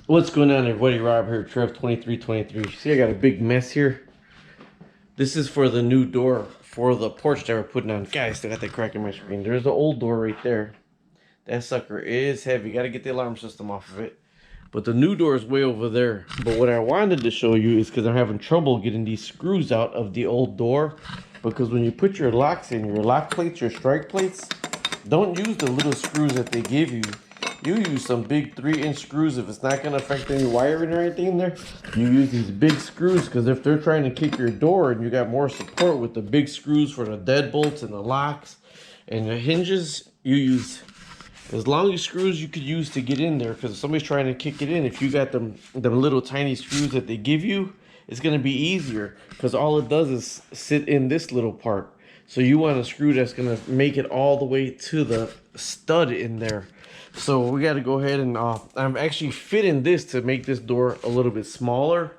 What's going on, everybody? Rob here, Trev2323. See, I got a big mess here. This is for the new door for the porch that we're putting on. Guys, still got that crack in my screen. There's the old door right there. That sucker is heavy. Got to get the alarm system off of it. But the new door is way over there. But what I wanted to show you is because I'm having trouble getting these screws out of the old door. Because when you put your locks in, your lock plates, your strike plates, don't use the little screws that they give you. You use some big 3-inch screws if it's not going to affect any wiring or anything in there. You use these big screws because if they're trying to kick your door and you got more support with the big screws for the deadbolts and the locks and the hinges, you use as long as screws you could use to get in there, because if somebody's trying to kick it in, if you got them little tiny screws that they give you, it's going to be easier because all it does is sit in this little part. So you want a screw that's going to make it all the way to the stud in there. So we got to go ahead and I'm actually fitting this to make this door a little bit smaller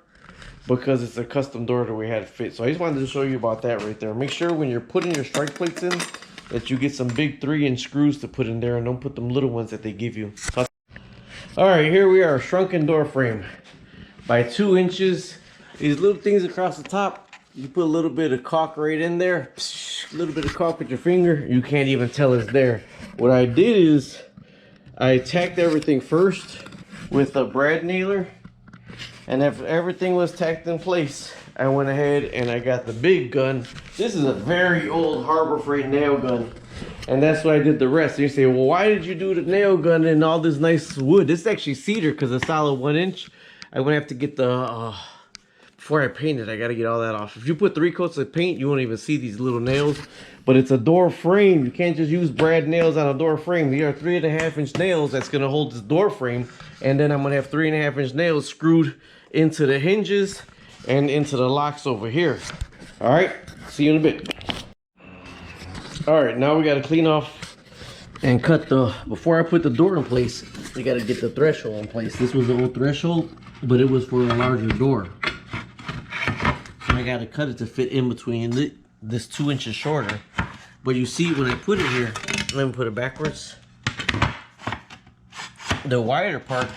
because it's a custom door that we had fit. So I just wanted to show you about that right there. Make sure when you're putting your strike plates in that you get some big 3-inch screws to put in there and don't put them little ones that they give you. All right, here we are, shrunken door frame by 2 inches. These little things across the top, you put a little bit of caulk right in there, a little bit of caulk with your finger, you can't even tell it's there. What I did is I tacked everything first with a brad nailer, and after everything was tacked in place, I went ahead and I got the big gun. This is a very old Harbor Freight nail gun, and that's why I did the rest. And you say, well, why did you do the nail gun and all this nice wood? This is actually cedar because it's solid 1 inch. I'm gonna have to get the before I paint it, I gotta get all that off. If you put 3 coats of paint, you won't even see these little nails. But it's a door frame. You can't just use brad nails on a door frame. These are 3.5-inch nails that's gonna hold this door frame. And then I'm gonna have 3.5-inch nails screwed into the hinges and into the locks over here. All right, see you in a bit. All right, now we gotta clean off and cut before I put the door in place, we gotta get the threshold in place. This was the old threshold, but it was for a larger door. I gotta cut it to fit in between this 2 inches shorter. But you see when I put it here, let me put it backwards. The wider part,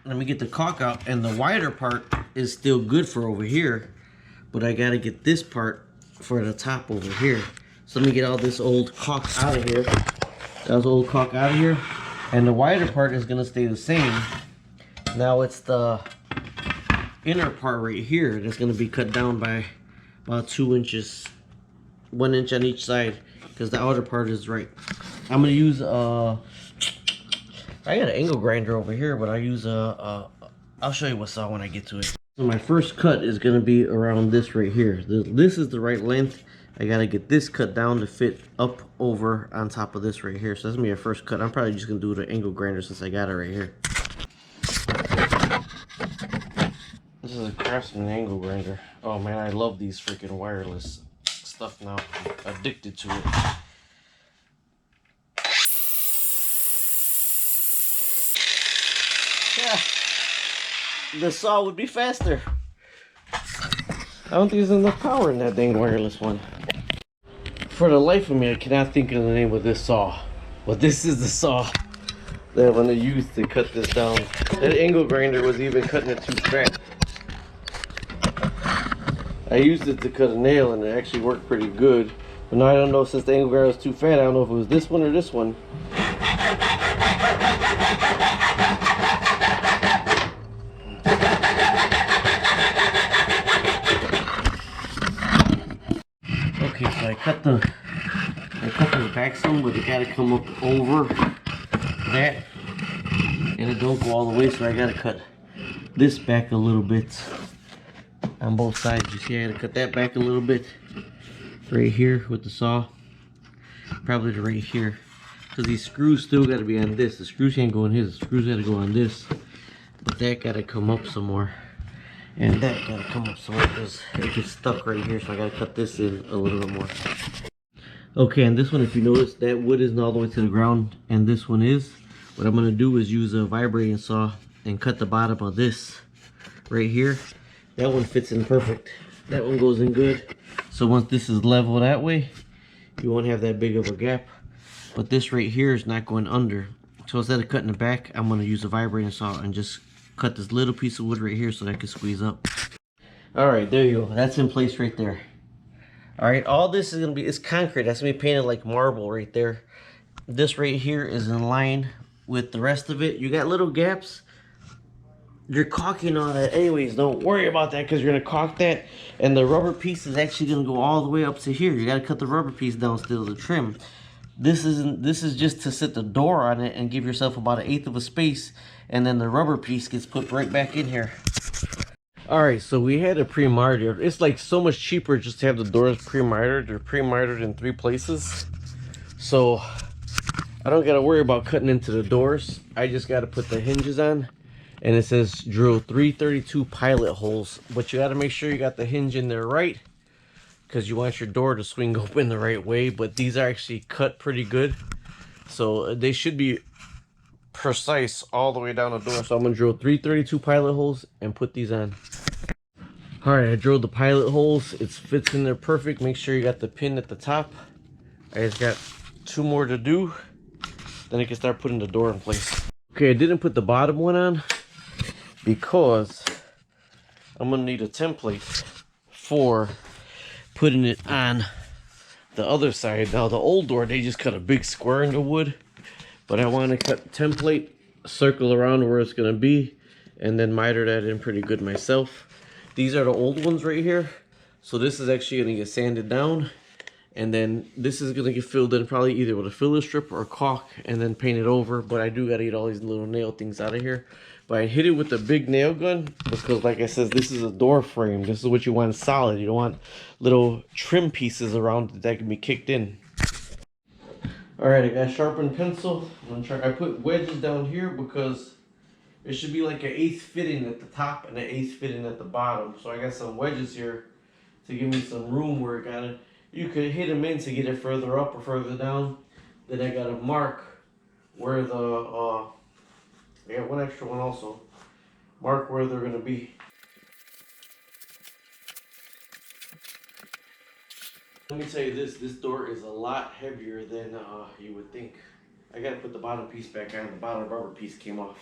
let me get the caulk out, and the wider part is still good for over here, but I gotta get this part for the top over here. So let me get all this old caulk out of here. That's old caulk out of here, and the wider part is gonna stay the same. Now it's the inner part right here that's going to be cut down by about 2 inches, 1 inch on each side, because the outer part is right. I'm going to use I got an angle grinder over here, but I use I'll show you what's saw when I get to it. So my first cut is going to be around this right here. This is the right length. I got to get this cut down to fit up over on top of this right here. So that's going to be our first cut. I'm probably just going to do the angle grinder since I got it right here. This is a Craftsman angle grinder. Oh man, I love these freaking wireless stuff now. I'm addicted to it. Yeah, the saw would be faster. I don't think there's enough power in that dang wireless one. For the life of me, I cannot think of the name of this saw. But this is the saw that I'm gonna use to cut this down. That angle grinder was even cutting it too fat. I used it to cut a nail and it actually worked pretty good. But now I don't know, since the angle grinder was too fat, I don't know if it was this one or this one. Okay, so I cut the back some, but it gotta come up over that. And it don't go all the way, so I gotta cut this back a little bit. On both sides, you see I gotta cut that back a little bit right here with the saw, probably to right here, because these screws still got to be on this. The screws can't go on here, the screws got to go on this, but that got to come up some more, and that got to come up some more because it gets stuck right here, so I got to cut this in a little bit more. Okay, and this one, if you notice, that wood isn't all the way to the ground, and this one is. What I'm going to do is use a vibrating saw and cut the bottom of this right here. That one fits in perfect. That one goes in good. So once this is level that way, you won't have that big of a gap. But this right here is not going under. So instead of cutting the back, I'm going to use a vibrating saw and just cut this little piece of wood right here so that I can squeeze up. All right, there you go. That's in place right there. All right, all this is gonna be, it's concrete. That's gonna be painted like marble right there. This right here is in line with the rest of it. You got little gaps. You're caulking all that anyways. Don't worry about that because you're gonna caulk that, and the rubber piece is actually gonna go all the way up to here. You gotta cut the rubber piece down still to trim. This is just to sit the door on it and give yourself about 1/8 of a space, and then the rubber piece gets put right back in here. All right, so we had a pre-mitered. It's like so much cheaper just to have the doors pre-mitered. They're pre-mitered in 3 places, so I don't gotta worry about cutting into the doors. I just gotta put the hinges on, and it says drill 332 pilot holes, but you gotta make sure you got the hinge in there right, because you want your door to swing open the right way. But these are actually cut pretty good, so they should be precise all the way down the door. So I'm gonna drill 332 pilot holes and put these on. All right, I drilled the pilot holes. It fits in there perfect. Make sure you got the pin at the top. I just got 2 more to do, then I can start putting the door in place. Okay, I didn't put the bottom one on because I'm gonna need a template for putting it on the other side. Now the old door, they just cut a big square in the wood, but I want to cut template, circle around where it's going to be, and then miter that in pretty good myself. These are the old ones right here. So this is actually going to get sanded down, and then this is going to get filled in probably either with a filler strip or caulk and then painted over. But I do got to get all these little nail things out of here. But I hit it with a big nail gun because, like I said, this is a door frame. This is what you want solid. You don't want little trim pieces around it that can be kicked in. All right, I got a sharpened pencil. I put wedges down here because it should be like an 1/8 fitting at the top and an 1/8 fitting at the bottom. So I got some wedges here to give me some room where you could hit them in to get it further up or further down. Then I got to mark where the I got one extra one also. Mark where they're gonna be. Let me tell you this door is a lot heavier than you would think. I gotta put the bottom piece back on. The bottom rubber piece came off.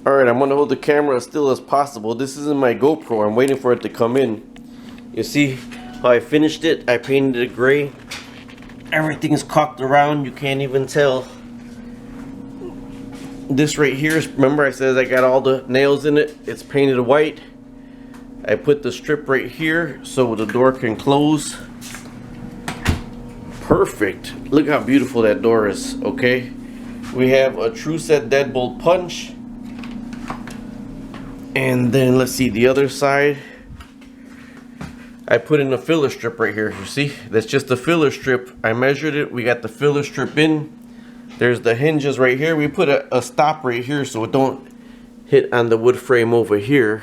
Alright, I'm gonna hold the camera as still as possible. This isn't my GoPro. I'm waiting for it to come in. You see how I finished it? I painted it gray. Everything is caulked around. You can't even tell. This right here, remember I said I got all the nails in it. It's painted white. I put the strip right here so the door can close. Perfect. Look how beautiful that door is, okay? We have a true set deadbolt punch. And then let's see the other side. I put in a filler strip right here. You see? That's just a filler strip. I measured it. We got the filler strip in. There's the hinges right here. We put a stop right here so it don't hit on the wood frame over here.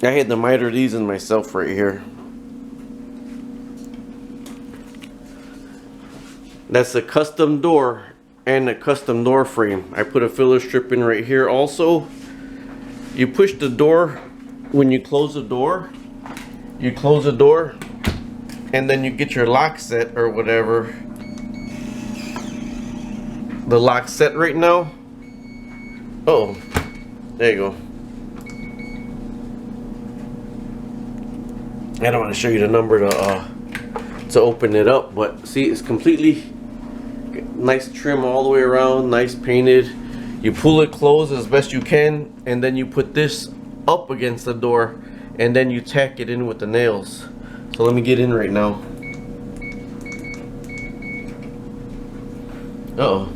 I had to miter these in myself right here. That's a custom door and a custom door frame. I put a filler strip in right here also. You push the door when you close the door. You close the door and then you get your lock set or whatever. The lock set right now. Oh, there you go. I don't want to show you the number to open it up, but see, it's completely nice trim all the way around, nice painted. You pull it closed as best you can, and then you put this up against the door, and then you tack it in with the nails. So let me get in right now. Uh-oh.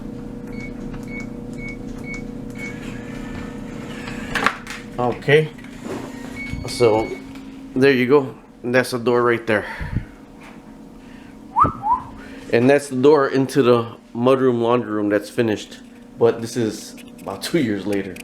Okay. So there you go. That's the door right there. And that's the door into the mudroom laundry room that's finished. But this is about 2 years later.